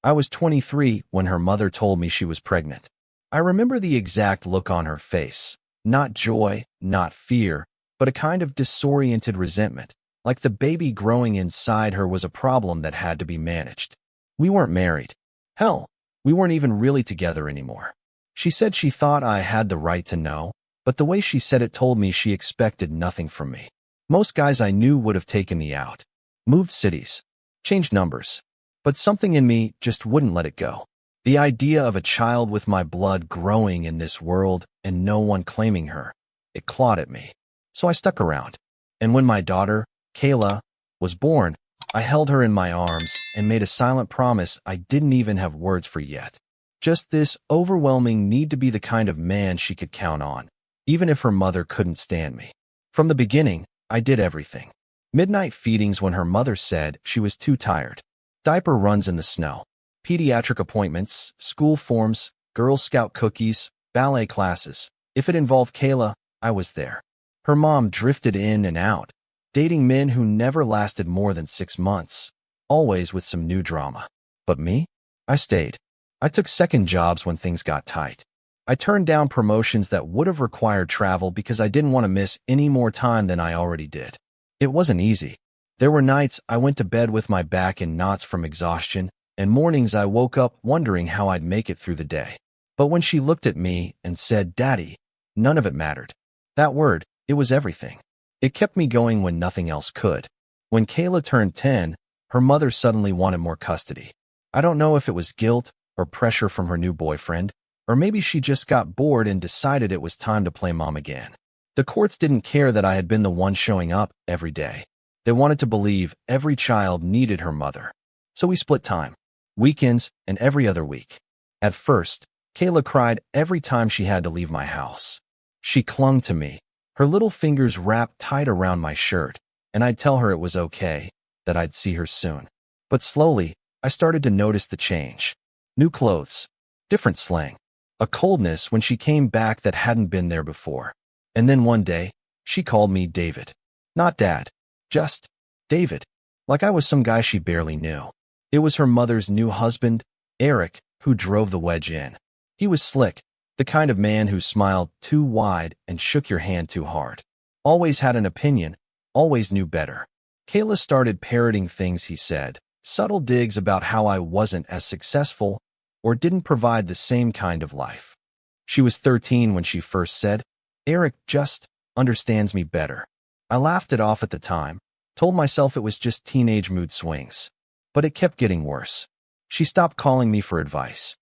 I was 23 when her mother told me she was pregnant. I remember the exact look on her face. Not joy, not fear, but a kind of disoriented resentment, like the baby growing inside her was a problem that had to be managed. We weren't married. Hell, we weren't even really together anymore. She said she thought I had the right to know, but the way she said it told me she expected nothing from me. Most guys I knew would have taken me out, moved cities, changed numbers, but something in me just wouldn't let it go. The idea of a child with my blood growing in this world and no one claiming her, it clawed at me. So I stuck around. And when my daughter, Kayla, was born, I held her in my arms and made a silent promise I didn't even have words for yet. Just this overwhelming need to be the kind of man she could count on, even if her mother couldn't stand me. From the beginning, I did everything. Midnight feedings when her mother said she was too tired. Diaper runs in the snow. Pediatric appointments, school forms, Girl Scout cookies, ballet classes. If it involved Kayla, I was there. Her mom drifted in and out, dating men who never lasted more than 6 months, always with some new drama. But me? I stayed. I took second jobs when things got tight. I turned down promotions that would have required travel because I didn't want to miss any more time than I already did. It wasn't easy. There were nights I went to bed with my back in knots from exhaustion, and mornings I woke up wondering how I'd make it through the day. But when she looked at me and said, "Daddy," none of it mattered. That word, it was everything. It kept me going when nothing else could. When Kayla turned 10, her mother suddenly wanted more custody. I don't know if it was guilt or pressure from her new boyfriend, or maybe she just got bored and decided it was time to play mom again. The courts didn't care that I had been the one showing up every day. They wanted to believe every child needed her mother. So we split time, weekends, and every other week. At first, Kayla cried every time she had to leave my house. She clung to me, her little fingers wrapped tight around my shirt, and I'd tell her it was okay, that I'd see her soon. But slowly, I started to notice the change. New clothes, different slang, a coldness when she came back that hadn't been there before. And then one day, she called me David. Not Dad, just David, like I was some guy she barely knew. It was her mother's new husband, Eric, who drove the wedge in. He was slick, the kind of man who smiled too wide and shook your hand too hard. Always had an opinion, always knew better. Kayla started parroting things he said, subtle digs about how I wasn't as successful or didn't provide the same kind of life. She was 13 when she first said, "Eric just understands me better." I laughed it off at the time, told myself it was just teenage mood swings. But it kept getting worse. She stopped calling me for advice.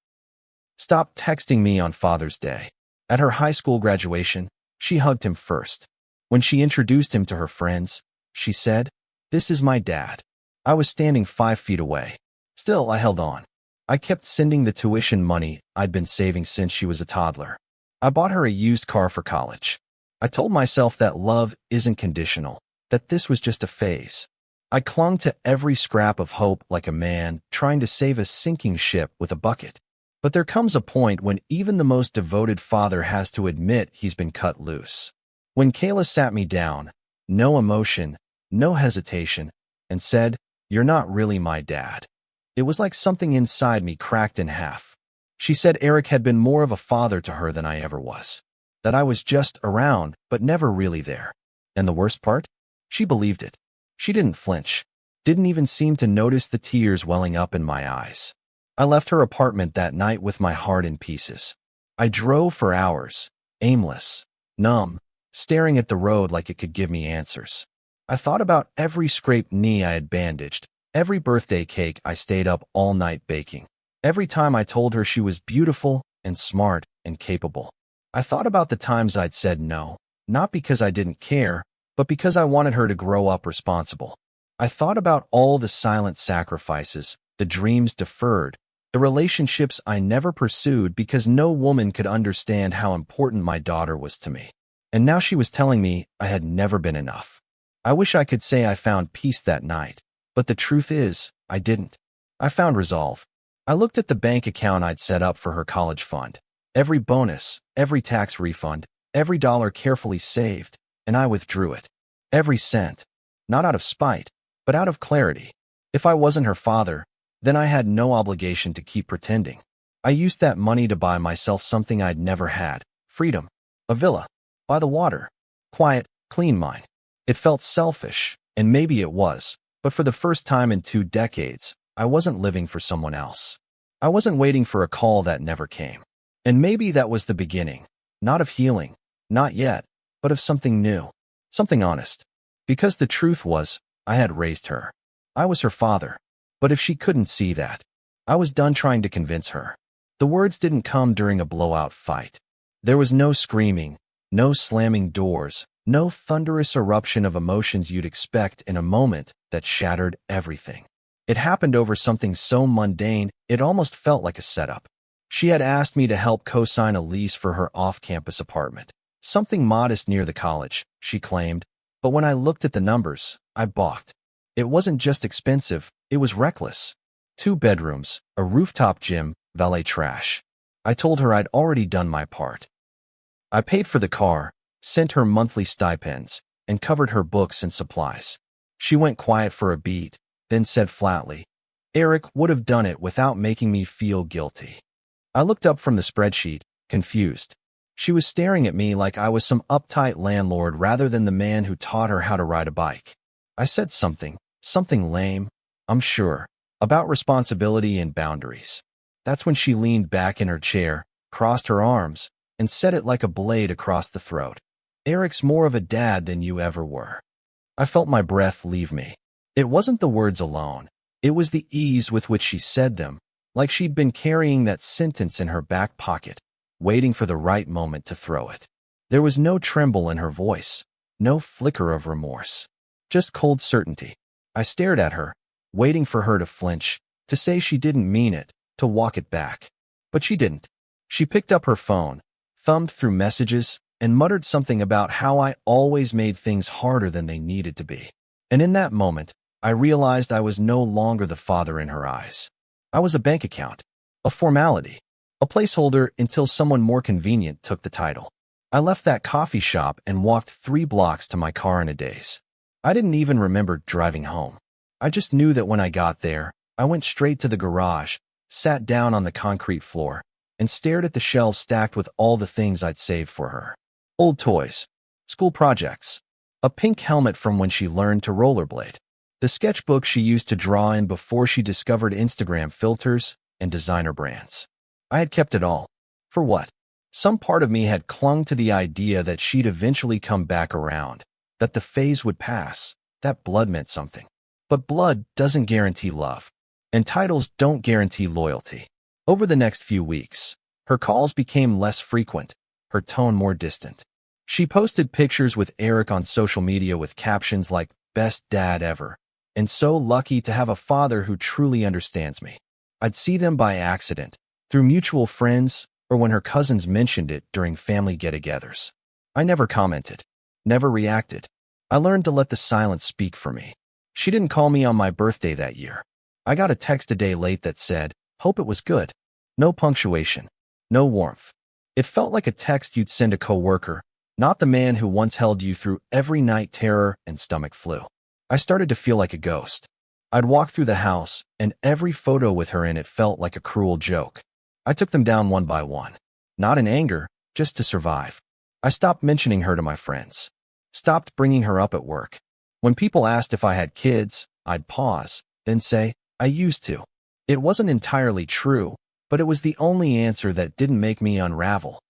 Stopped texting me on Father's Day. At her high school graduation, she hugged him first. When she introduced him to her friends, she said, "This is my dad." I was standing 5 feet away. Still, I held on. I kept sending the tuition money I'd been saving since she was a toddler. I bought her a used car for college. I told myself that love isn't conditional, that this was just a phase. I clung to every scrap of hope like a man trying to save a sinking ship with a bucket. But there comes a point when even the most devoted father has to admit he's been cut loose. When Kayla sat me down, no emotion, no hesitation, and said, "You're not really my dad," it was like something inside me cracked in half. She said Eric had been more of a father to her than I ever was. That I was just around, but never really there. And the worst part? She believed it. She didn't flinch, didn't even seem to notice the tears welling up in my eyes. I left her apartment that night with my heart in pieces. I drove for hours, aimless, numb, staring at the road like it could give me answers. I thought about every scraped knee I had bandaged, every birthday cake I stayed up all night baking, every time I told her she was beautiful and smart and capable. I thought about the times I'd said no, not because I didn't care, but because I wanted her to grow up responsible. I thought about all the silent sacrifices, the dreams deferred, the relationships I never pursued because no woman could understand how important my daughter was to me. And now she was telling me I had never been enough. I wish I could say I found peace that night, but the truth is, I didn't. I found resolve. I looked at the bank account I'd set up for her college fund. Every bonus, every tax refund, every dollar carefully saved, and I withdrew it. Every cent. Not out of spite, but out of clarity. If I wasn't her father, Then I had no obligation to keep pretending. I used that money to buy myself something I'd never had: freedom. A villa. By the water. Quiet, clean mind. It felt selfish, and maybe it was, but for the first time in 2 decades, I wasn't living for someone else. I wasn't waiting for a call that never came. And maybe that was the beginning, not of healing, not yet, but of something new, something honest. Because the truth was, I had raised her. I was her father. But if she couldn't see that, I was done trying to convince her. The words didn't come during a blowout fight. There was no screaming, no slamming doors, no thunderous eruption of emotions you'd expect in a moment that shattered everything. It happened over something so mundane, it almost felt like a setup. She had asked me to help co-sign a lease for her off-campus apartment. Something modest near the college, she claimed, but when I looked at the numbers, I balked. It wasn't just expensive, it was reckless. 2 bedrooms, a rooftop gym, valet trash. I told her I'd already done my part. I paid for the car, sent her monthly stipends, and covered her books and supplies. She went quiet for a beat, then said flatly, "Eric would have done it without making me feel guilty." I looked up from the spreadsheet, confused. She was staring at me like I was some uptight landlord rather than the man who taught her how to ride a bike. I said something lame, I'm sure, about responsibility and boundaries. That's when she leaned back in her chair, crossed her arms, and said it like a blade across the throat. "Eric's more of a dad than you ever were." I felt my breath leave me. It wasn't the words alone. It was the ease with which she said them, like she'd been carrying that sentence in her back pocket, waiting for the right moment to throw it. There was no tremble in her voice, no flicker of remorse, just cold certainty. I stared at her, waiting for her to flinch, to say she didn't mean it, to walk it back. But she didn't. She picked up her phone, thumbed through messages, and muttered something about how I always made things harder than they needed to be. And in that moment, I realized I was no longer the father in her eyes. I was a bank account, a formality, a placeholder until someone more convenient took the title. I left that coffee shop and walked 3 blocks to my car in a daze. I didn't even remember driving home. I just knew that when I got there, I went straight to the garage, sat down on the concrete floor, and stared at the shelves stacked with all the things I'd saved for her. Old toys, school projects, a pink helmet from when she learned to rollerblade, the sketchbook she used to draw in before she discovered Instagram filters and designer brands. I had kept it all. For what? Some part of me had clung to the idea that she'd eventually come back around, that the phase would pass, that blood meant something. But blood doesn't guarantee love, and titles don't guarantee loyalty. Over the next few weeks, her calls became less frequent, her tone more distant. She posted pictures with Eric on social media with captions like, "Best dad ever," and "So lucky to have a father who truly understands me." I'd see them by accident, through mutual friends, or when her cousins mentioned it during family get-togethers. I never commented, never reacted. I learned to let the silence speak for me. She didn't call me on my birthday that year. I got a text a day late that said, "Hope it was good." No punctuation, no warmth. It felt like a text you'd send a coworker, not the man who once held you through every night terror and stomach flu. I started to feel like a ghost. I'd walk through the house, and every photo with her in it felt like a cruel joke. I took them down one by one. Not in anger, just to survive. I stopped mentioning her to my friends. Stopped bringing her up at work. When people asked if I had kids, I'd pause, then say, "I used to." It wasn't entirely true, but it was the only answer that didn't make me unravel.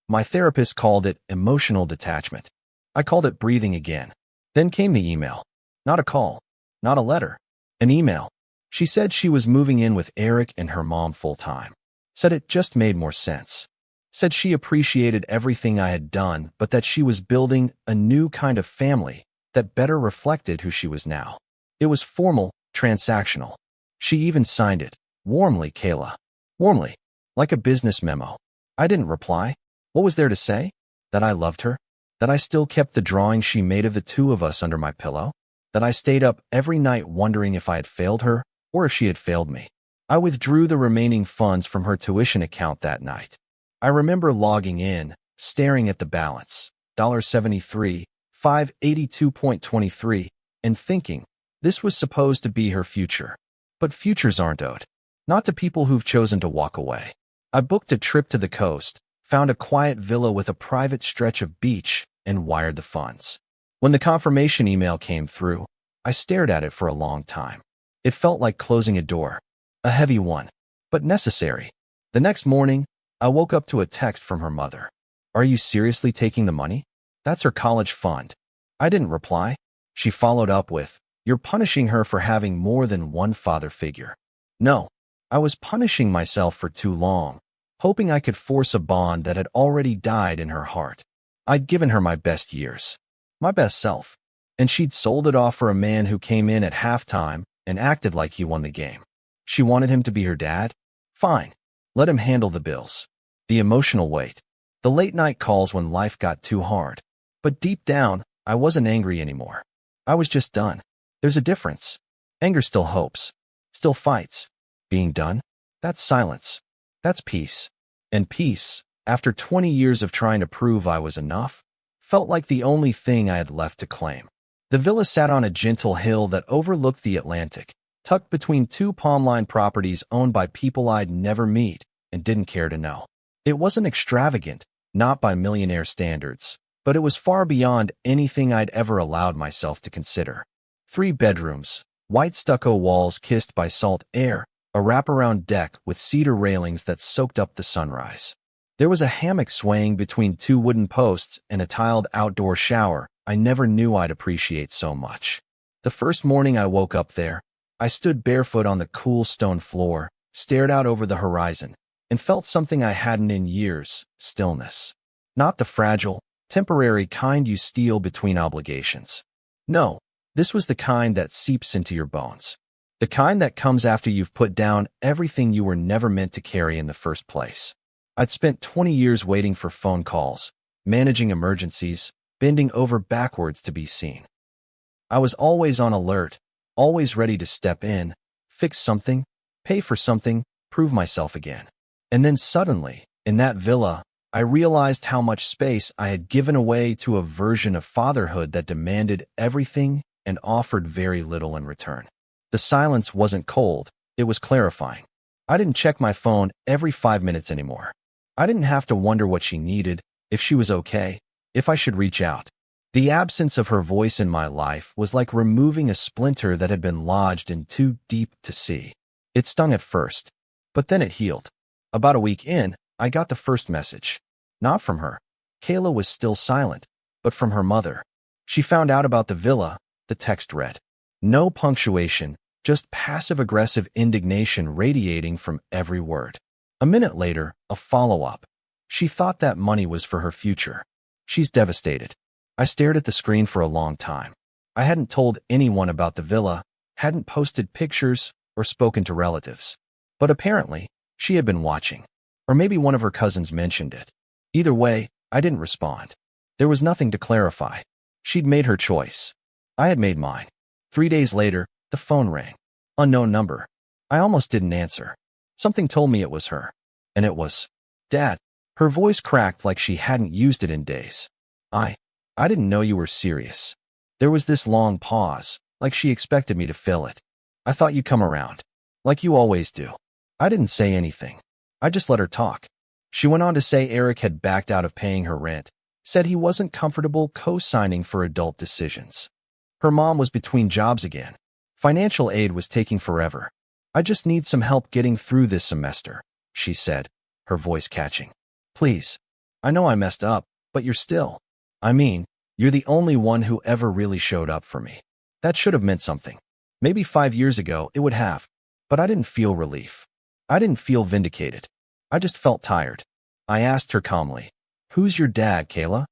My therapist called it emotional detachment. I called it breathing again. Then came the email. Not a call, not a letter, an email. She said she was moving in with Eric and her mom full-time. Said it just made more sense. Said she appreciated everything I had done, but that she was building a new kind of family that better reflected who she was now. It was formal, transactional. She even signed it. Warmly, Kayla. Warmly. Like a business memo. I didn't reply. What was there to say? That I loved her? That I still kept the drawing she made of the 2 of us under my pillow? That I stayed up every night wondering if I had failed her, or if she had failed me? I withdrew the remaining funds from her tuition account that night. I remember logging in, staring at the balance, $73, $582.23, and thinking, this was supposed to be her future. But futures aren't owed. Not to people who've chosen to walk away. I booked a trip to the coast, found a quiet villa with a private stretch of beach, and wired the funds. When the confirmation email came through, I stared at it for a long time. It felt like closing a door. A heavy one, but necessary. The next morning, I woke up to a text from her mother. "Are you seriously taking the money? That's her college fund." I didn't reply. She followed up with, "You're punishing her for having more than one father figure." No, I was punishing myself for too long, hoping I could force a bond that had already died in her heart. I'd given her my best years, my best self, and she'd sold it off for a man who came in at halftime and acted like he won the game. She wanted him to be her dad? Fine. Let him handle the bills. The emotional weight. The late-night calls when life got too hard. But deep down, I wasn't angry anymore. I was just done. There's a difference. Anger still hopes, still fights. Being done? That's silence. That's peace. And peace, after 20 years of trying to prove I was enough, felt like the only thing I had left to claim. The villa sat on a gentle hill that overlooked the Atlantic, tucked between two palm-lined properties owned by people I'd never meet and didn't care to know. It wasn't extravagant, not by millionaire standards, but it was far beyond anything I'd ever allowed myself to consider. 3 bedrooms, white stucco walls kissed by salt air, a wraparound deck with cedar railings that soaked up the sunrise. There was a hammock swaying between 2 wooden posts and a tiled outdoor shower I never knew I'd appreciate so much. The first morning I woke up there, I stood barefoot on the cool stone floor, stared out over the horizon, and felt something I hadn't in years: stillness. Not the fragile, temporary kind you steal between obligations. No, this was the kind that seeps into your bones. The kind that comes after you've put down everything you were never meant to carry in the first place. I'd spent 20 years waiting for phone calls, managing emergencies, bending over backwards to be seen. I was always on alert, always ready to step in, fix something, pay for something, prove myself again. And then suddenly, in that villa, I realized how much space I had given away to a version of fatherhood that demanded everything and offered very little in return. The silence wasn't cold, it was clarifying. I didn't check my phone every 5 minutes anymore. I didn't have to wonder what she needed, if she was okay, if I should reach out. The absence of her voice in my life was like removing a splinter that had been lodged in too deep to see. It stung at first, but then it healed. About a week in, I got the first message. Not from her. Kayla was still silent, but from her mother. She found out about the villa, the text read. No punctuation, just passive-aggressive indignation radiating from every word. A minute later, a follow-up. She thought that money was for her future. She's devastated. I stared at the screen for a long time. I hadn't told anyone about the villa, hadn't posted pictures, or spoken to relatives. But apparently, she had been watching. Or maybe one of her cousins mentioned it. Either way, I didn't respond. There was nothing to clarify. She'd made her choice. I had made mine. 3 days later, the phone rang. Unknown number. I almost didn't answer. Something told me it was her. And it was Dad. Her voice cracked like she hadn't used it in days. I didn't know you were serious. There was this long pause, like she expected me to fill it. I thought you'd come around. Like you always do. I didn't say anything. I just let her talk. She went on to say Eric had backed out of paying her rent, said he wasn't comfortable co-signing for adult decisions. Her mom was between jobs again. Financial aid was taking forever. I just need some help getting through this semester, she said, her voice catching. Please. I know I messed up, but you're still. You're the only one who ever really showed up for me. That should have meant something. Maybe 5 years ago it would have, but I didn't feel relief. I didn't feel vindicated. I just felt tired. I asked her calmly, "Who's your dad, Kayla?"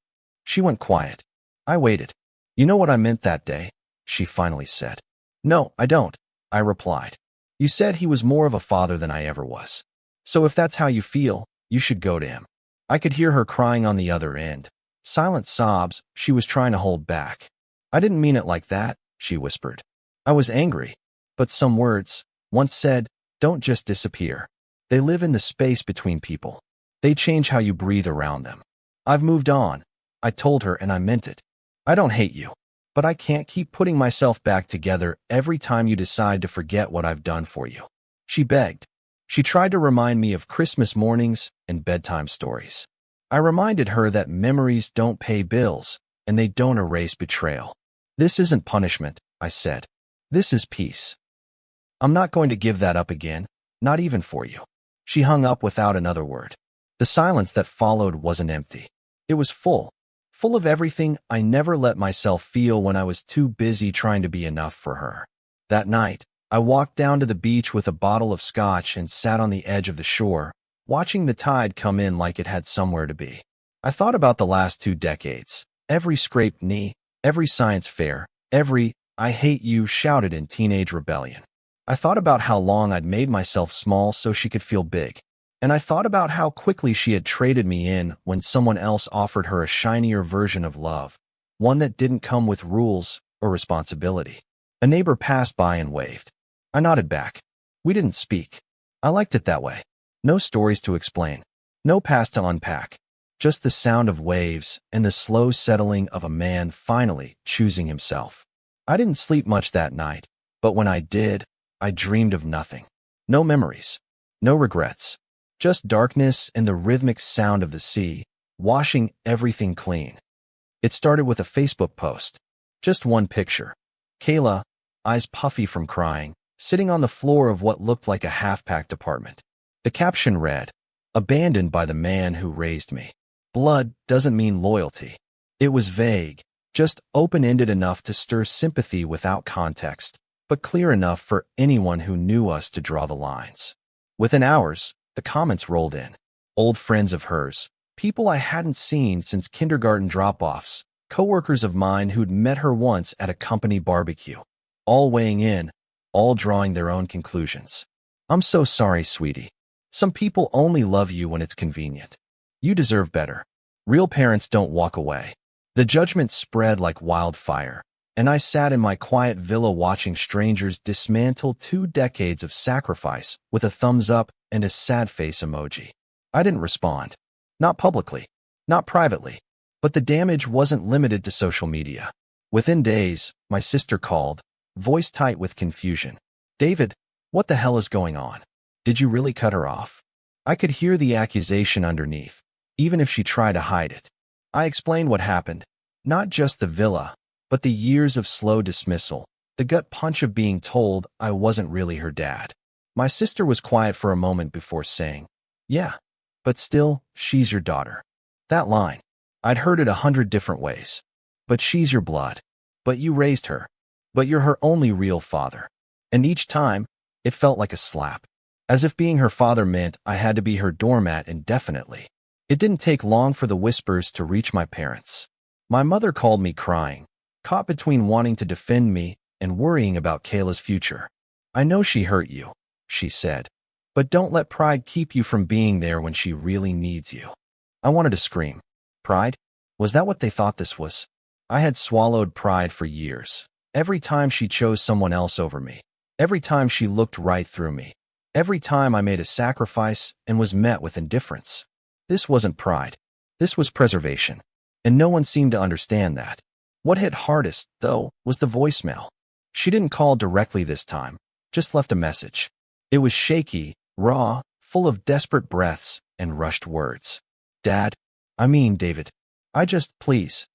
She went quiet. I waited. "You know what I meant that day?" she finally said. "No, I don't," I replied. "You said he was more of a father than I ever was. So if that's how you feel, you should go to him." I could hear her crying on the other end. Silent sobs she was trying to hold back. "I didn't mean it like that," she whispered. I was angry, but some words, once said, don't just disappear. They live in the space between people. They change how you breathe around them. "I've moved on," I told her, and I meant it. "I don't hate you. but I can't keep putting myself back together every time you decide to forget what I've done for you." She begged. She tried to remind me of Christmas mornings and bedtime stories. I reminded her that memories don't pay bills, and they don't erase betrayal. "This isn't punishment," I said. "This is peace. I'm not going to give that up again, not even for you." She hung up without another word. The silence that followed wasn't empty. It was full of everything I never let myself feel when I was too busy trying to be enough for her. That night, I walked down to the beach with a bottle of scotch and sat on the edge of the shore, watching the tide come in like it had somewhere to be. I thought about the last 2 decades, every scraped knee, every science fair, every "I hate you" shouted in teenage rebellion. I thought about how long I'd made myself small so she could feel big. And I thought about how quickly she had traded me in when someone else offered her a shinier version of love, one that didn't come with rules or responsibility. A neighbor passed by and waved. I nodded back. We didn't speak. I liked it that way. No stories to explain. No past to unpack. Just the sound of waves and the slow settling of a man finally choosing himself. I didn't sleep much that night, but when I did, I dreamed of nothing. No memories. No regrets. Just darkness and the rhythmic sound of the sea, washing everything clean. It started with a Facebook post. Just one picture. Kayla, eyes puffy from crying, sitting on the floor of what looked like a half-packed apartment. The caption read, "Abandoned by the man who raised me." Blood doesn't mean loyalty. It was vague, just open-ended enough to stir sympathy without context, but clear enough for anyone who knew us to draw the lines. Within hours, the comments rolled in. Old friends of hers, people I hadn't seen since kindergarten drop-offs, coworkers of mine who'd met her once at a company barbecue. All weighing in, all drawing their own conclusions. "I'm so sorry, sweetie. Some people only love you when it's convenient. You deserve better. Real parents don't walk away." The judgment spread like wildfire, and I sat in my quiet villa watching strangers dismantle 2 decades of sacrifice with a thumbs up and a sad face emoji. I didn't respond. Not publicly, not privately, but the damage wasn't limited to social media. Within days, my sister called, voice tight with confusion. "David, what the hell is going on? Did you really cut her off?" I could hear the accusation underneath, even if she tried to hide it. I explained what happened, not just the villa, but the years of slow dismissal, the gut punch of being told I wasn't really her dad. My sister was quiet for a moment before saying, "Yeah, but still, she's your daughter." That line, I'd heard it 100 different ways. But she's your blood. But you raised her. But you're her only real father. And each time, it felt like a slap. As if being her father meant I had to be her doormat indefinitely. It didn't take long for the whispers to reach my parents. My mother called me crying, caught between wanting to defend me and worrying about Kayla's future. "I know she hurt you," she said, "but don't let pride keep you from being there when she really needs you." I wanted to scream. Pride? Was that what they thought this was? I had swallowed pride for years. Every time she chose someone else over me. Every time she looked right through me. Every time I made a sacrifice and was met with indifference. This wasn't pride. This was preservation. And no one seemed to understand that. What hit hardest, though, was the voicemail. She didn't call directly this time, just left a message. It was shaky, raw, full of desperate breaths and rushed words. "Dad, David, please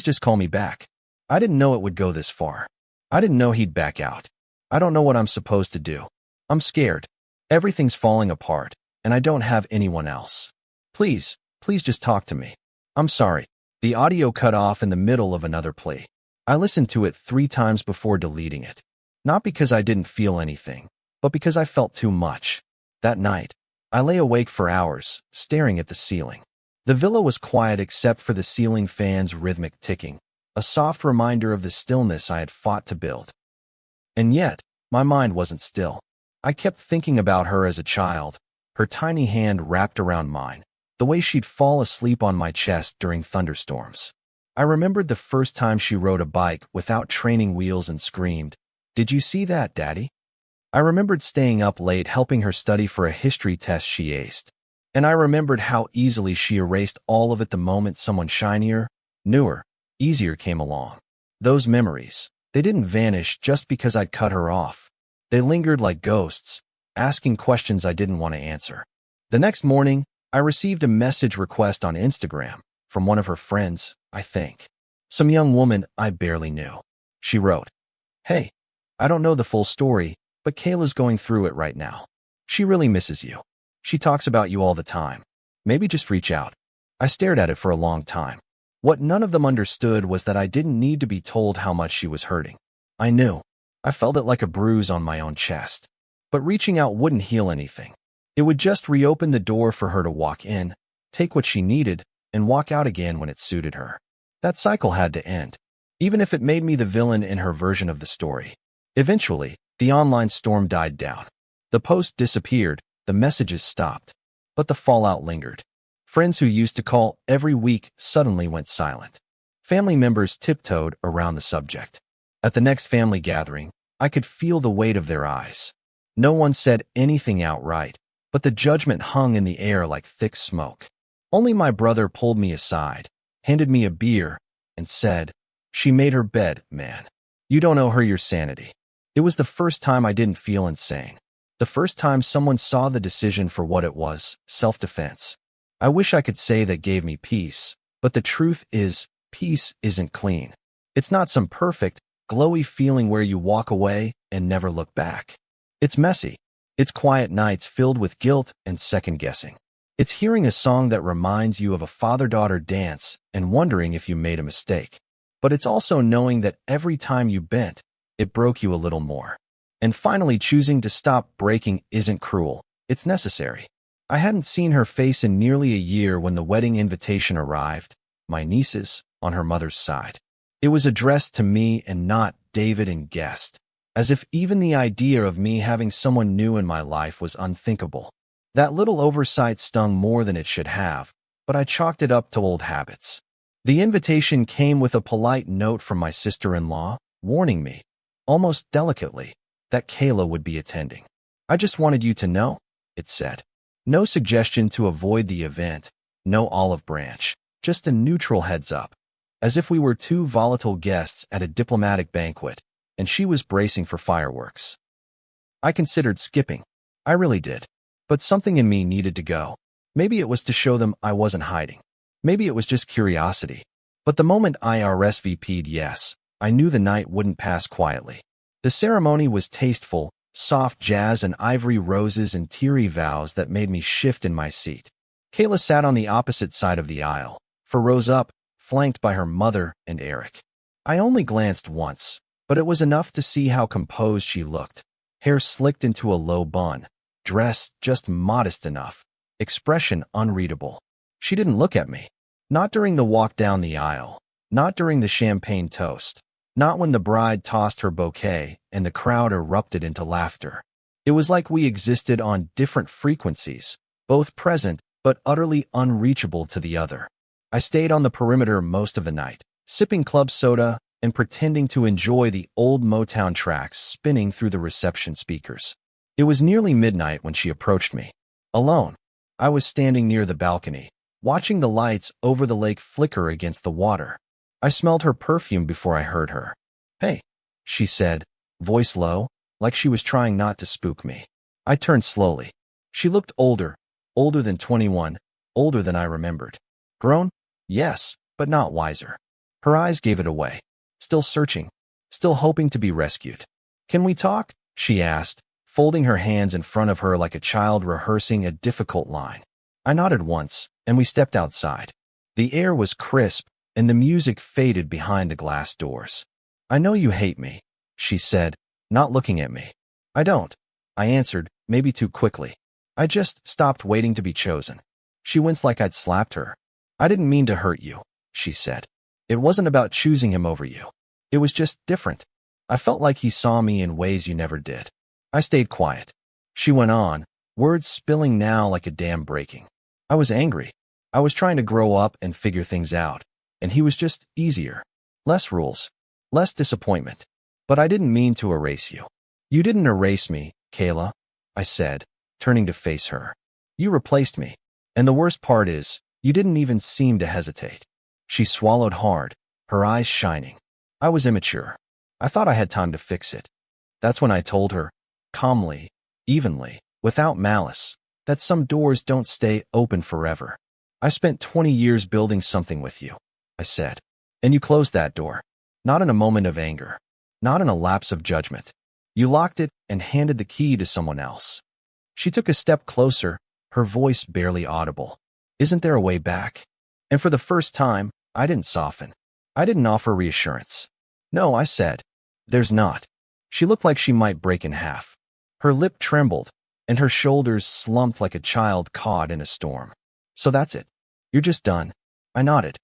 just call me back." I didn't know it would go this far. I didn't know he'd back out. I don't know what I'm supposed to do. I'm scared. Everything's falling apart, and I don't have anyone else. Please just talk to me. I'm sorry." The audio cut off in the middle of another plea. I listened to it 3 times before deleting it. Not because I didn't feel anything, but because I felt too much. That night, I lay awake for hours, staring at the ceiling. The villa was quiet except for the ceiling fan's rhythmic ticking, a soft reminder of the stillness I had fought to build. And yet, my mind wasn't still. I kept thinking about her as a child, her tiny hand wrapped around mine, the way she'd fall asleep on my chest during thunderstorms. I remembered the first time she rode a bike without training wheels and screamed, "Did you see that, Daddy?" I remembered staying up late helping her study for a history test she aced. And I remembered how easily she erased all of it the moment someone shinier, newer, easier came along. Those memories, they didn't vanish just because I'd cut her off. They lingered like ghosts, asking questions I didn't want to answer. The next morning, I received a message request on Instagram from one of her friends, I think. Some young woman I barely knew. She wrote, "Hey, I don't know the full story, but Kayla's going through it right now. She really misses you. She talks about you all the time. Maybe just reach out." I stared at it for a long time. What none of them understood was that I didn't need to be told how much she was hurting. I knew. I felt it like a bruise on my own chest. But reaching out wouldn't heal anything. It would just reopen the door for her to walk in, take what she needed, and walk out again when it suited her. That cycle had to end, even if it made me the villain in her version of the story. Eventually, the online storm died down. The post disappeared, the messages stopped, but the fallout lingered. Friends who used to call every week suddenly went silent. Family members tiptoed around the subject. At the next family gathering, I could feel the weight of their eyes. No one said anything outright, but the judgment hung in the air like thick smoke. Only my brother pulled me aside, handed me a beer, and said, "She made her bed, man. You don't owe her your sanity." It was the first time I didn't feel insane. The first time someone saw the decision for what it was, self-defense. I wish I could say that gave me peace, but the truth is, peace isn't clean. It's not some perfect, glowy feeling where you walk away and never look back. It's messy. It's quiet nights filled with guilt and second-guessing. It's hearing a song that reminds you of a father-daughter dance and wondering if you made a mistake. But it's also knowing that every time you bent, it broke you a little more. And finally choosing to stop breaking isn't cruel. It's necessary. I hadn't seen her face in nearly a year when the wedding invitation arrived, my niece's, on her mother's side. It was addressed to me and not David and guest, as if even the idea of me having someone new in my life was unthinkable. That little oversight stung more than it should have, but I chalked it up to old habits. The invitation came with a polite note from my sister-in-law, warning me, almost delicately, that Kayla would be attending. "I just wanted you to know," it said. No suggestion to avoid the event, no olive branch, just a neutral heads-up, as if we were two volatile guests at a diplomatic banquet, and she was bracing for fireworks. I considered skipping. I really did. But something in me needed to go. Maybe it was to show them I wasn't hiding. Maybe it was just curiosity. But the moment I RSVP'd yes, I knew the night wouldn't pass quietly. The ceremony was tasteful, soft jazz and ivory roses and teary vows that made me shift in my seat. Kayla sat on the opposite side of the aisle, 4 rows up, flanked by her mother and Eric. I only glanced once, but it was enough to see how composed she looked. Hair slicked into a low bun, dress just modest enough, expression unreadable. She didn't look at me. Not during the walk down the aisle, not during the champagne toast, not when the bride tossed her bouquet and the crowd erupted into laughter. It was like we existed on different frequencies, both present but utterly unreachable to the other. I stayed on the perimeter most of the night, sipping club soda and pretending to enjoy the old Motown tracks spinning through the reception speakers. It was nearly midnight when she approached me. Alone, I was standing near the balcony, watching the lights over the lake flicker against the water. I smelled her perfume before I heard her. "Hey," she said, voice low, like she was trying not to spook me. I turned slowly. She looked older than 21, older than I remembered. Grown? Yes, but not wiser. Her eyes gave it away. Still searching, still hoping to be rescued. "Can we talk?" she asked, folding her hands in front of her like a child rehearsing a difficult line. I nodded once, and we stepped outside. The air was crisp, and the music faded behind the glass doors. "I know you hate me," she said, not looking at me. "I don't," I answered, maybe too quickly. "I just stopped waiting to be chosen." She winced like I'd slapped her. "I didn't mean to hurt you," she said. "It wasn't about choosing him over you. It was just different. I felt like he saw me in ways you never did." I stayed quiet. She went on, words spilling now like a dam breaking. "I was angry. I was trying to grow up and figure things out, and he was just easier. Less rules, less disappointment. But I didn't mean to erase you." "You didn't erase me, Kayla," I said, turning to face her. "You replaced me. And the worst part is, you didn't even seem to hesitate." She swallowed hard, her eyes shining. I was immature. I thought I had time to fix it. That's when I told her, calmly, evenly, without malice, that some doors don't stay open forever. I spent 20 years building something with you, I said. And you closed that door. Not in a moment of anger. Not in a lapse of judgment. You locked it and handed the key to someone else. She took a step closer, her voice barely audible. Isn't there a way back? And for the first time, I didn't soften. I didn't offer reassurance. No, I said, there's not. She looked like she might break in half. Her lip trembled, and her shoulders slumped like a child caught in a storm. So that's it. You're just done. I nodded.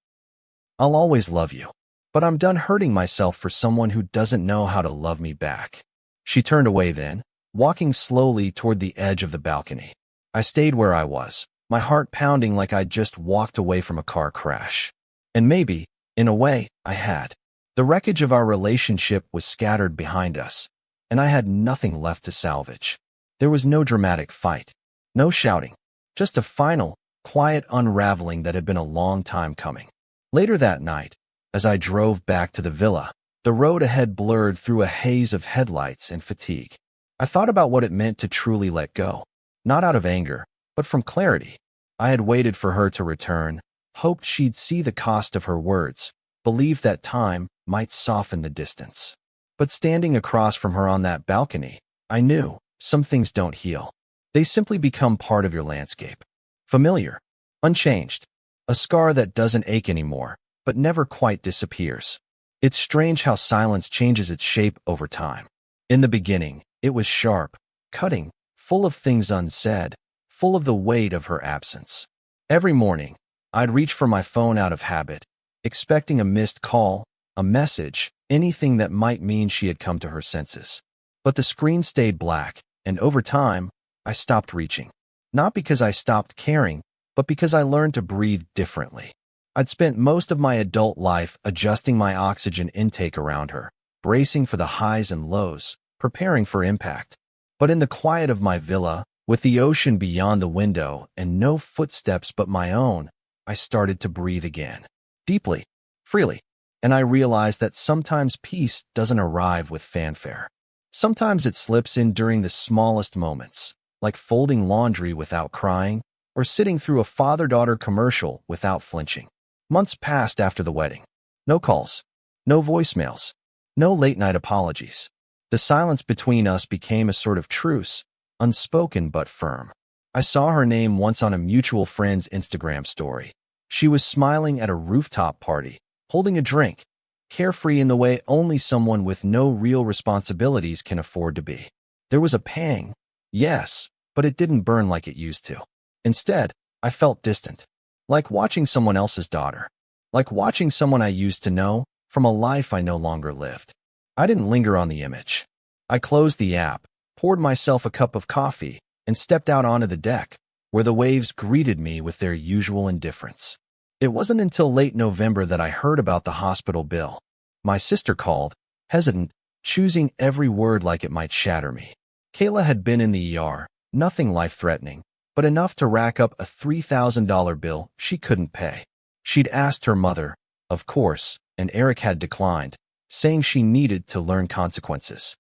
I'll always love you. But I'm done hurting myself for someone who doesn't know how to love me back. She turned away then, walking slowly toward the edge of the balcony. I stayed where I was, my heart pounding like I'd just walked away from a car crash. And maybe, in a way, I had. The wreckage of our relationship was scattered behind us, and I had nothing left to salvage. There was no dramatic fight, no shouting, just a final, quiet unraveling that had been a long time coming. Later that night, as I drove back to the villa, the road ahead blurred through a haze of headlights and fatigue. I thought about what it meant to truly let go, not out of anger, but from clarity. I had waited for her to return, hoped she'd see the cost of her words, believed that time might soften the distance. But standing across from her on that balcony, I knew some things don't heal. They simply become part of your landscape. Familiar, unchanged, a scar that doesn't ache anymore, but never quite disappears. It's strange how silence changes its shape over time. In the beginning, it was sharp, cutting, full of things unsaid, full of the weight of her absence. Every morning, I'd reach for my phone out of habit, expecting a missed call, a message, anything that might mean she had come to her senses. But the screen stayed black, and over time, I stopped reaching. Not because I stopped caring, but because I learned to breathe differently. I'd spent most of my adult life adjusting my oxygen intake around her, bracing for the highs and lows, preparing for impact. But in the quiet of my villa, with the ocean beyond the window and no footsteps but my own, I started to breathe again. Deeply, freely. And I realized that sometimes peace doesn't arrive with fanfare. Sometimes it slips in during the smallest moments, like folding laundry without crying, or sitting through a father-daughter commercial without flinching. Months passed after the wedding. No calls, no voicemails, no late-night apologies. The silence between us became a sort of truce, unspoken but firm. I saw her name once on a mutual friend's Instagram story. She was smiling at a rooftop party, holding a drink, carefree in the way only someone with no real responsibilities can afford to be. There was a pang, yes, but it didn't burn like it used to. Instead, I felt distant, like watching someone else's daughter, like watching someone I used to know from a life I no longer lived. I didn't linger on the image. I closed the app, poured myself a cup of coffee, and stepped out onto the deck, where the waves greeted me with their usual indifference. It wasn't until late November that I heard about the hospital bill. My sister called, hesitant, choosing every word like it might shatter me. Kayla had been in the ER, nothing life-threatening, but enough to rack up a $3,000 bill she couldn't pay. She'd asked her mother, of course, and Eric had declined, saying she needed to learn consequences.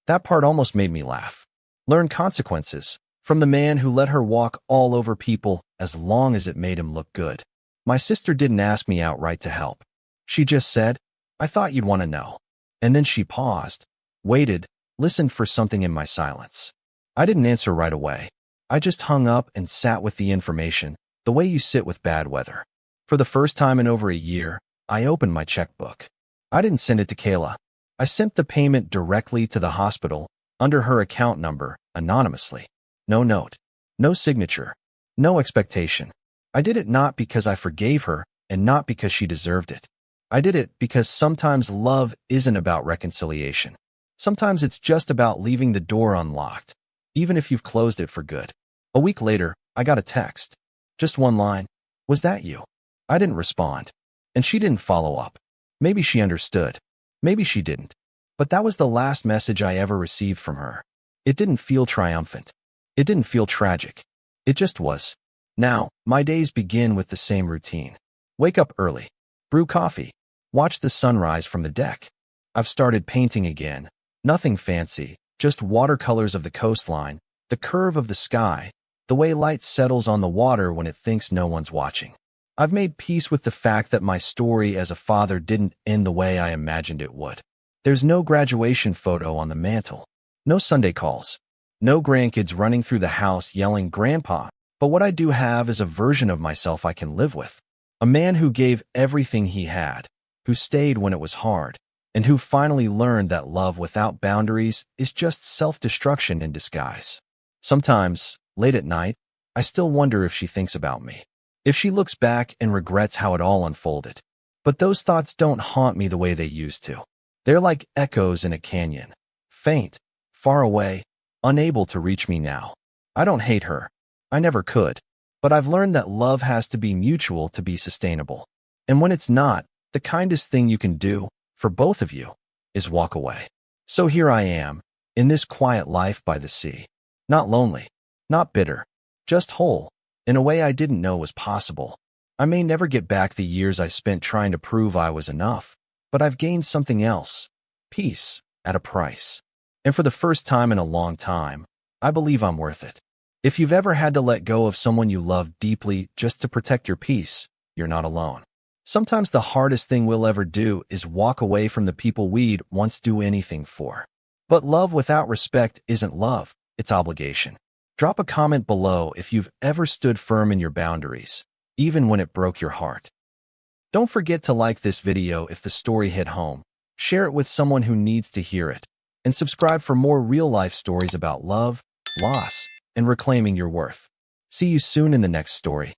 That part almost made me laugh. Learn consequences, from the man who let her walk all over people as long as it made him look good. My sister didn't ask me outright to help. She just said, I thought you'd want to know. And then she paused, waited, listened for something in my silence. I didn't answer right away. I just hung up and sat with the information, the way you sit with bad weather. For the first time in over a year, I opened my checkbook. I didn't send it to Kayla. I sent the payment directly to the hospital, under her account number, anonymously. No note, no signature, no expectation. I did it not because I forgave her, and not because she deserved it. I did it because sometimes love isn't about reconciliation. Sometimes it's just about leaving the door unlocked, even if you've closed it for good. A week later, I got a text. Just one line. Was that you? I didn't respond. And she didn't follow up. Maybe she understood. Maybe she didn't. But that was the last message I ever received from her. It didn't feel triumphant. It didn't feel tragic. It just was. Now, my days begin with the same routine. Wake up early. Brew coffee. Watch the sunrise from the deck. I've started painting again. Nothing fancy, just watercolors of the coastline, the curve of the sky, the way light settles on the water when it thinks no one's watching. I've made peace with the fact that my story as a father didn't end the way I imagined it would. There's no graduation photo on the mantle, no Sunday calls, no grandkids running through the house yelling "Grandpa," but what I do have is a version of myself I can live with. A man who gave everything he had, who stayed when it was hard, and who finally learned that love without boundaries is just self-destruction in disguise. Sometimes, late at night, I still wonder if she thinks about me, if she looks back and regrets how it all unfolded. But those thoughts don't haunt me the way they used to. They're like echoes in a canyon, faint, far away, unable to reach me now. I don't hate her. I never could. But I've learned that love has to be mutual to be sustainable. And when it's not, the kindest thing you can do, for both of you, is walk away. So here I am, in this quiet life by the sea. Not lonely, not bitter, just whole, in a way I didn't know was possible. I may never get back the years I spent trying to prove I was enough, but I've gained something else, peace, at a price. And for the first time in a long time, I believe I'm worth it. If you've ever had to let go of someone you love deeply just to protect your peace, you're not alone. Sometimes the hardest thing we'll ever do is walk away from the people we'd once do anything for. But love without respect isn't love, it's obligation. Drop a comment below if you've ever stood firm in your boundaries, even when it broke your heart. Don't forget to like this video if the story hit home, share it with someone who needs to hear it, and subscribe for more real-life stories about love, loss, and reclaiming your worth. See you soon in the next story.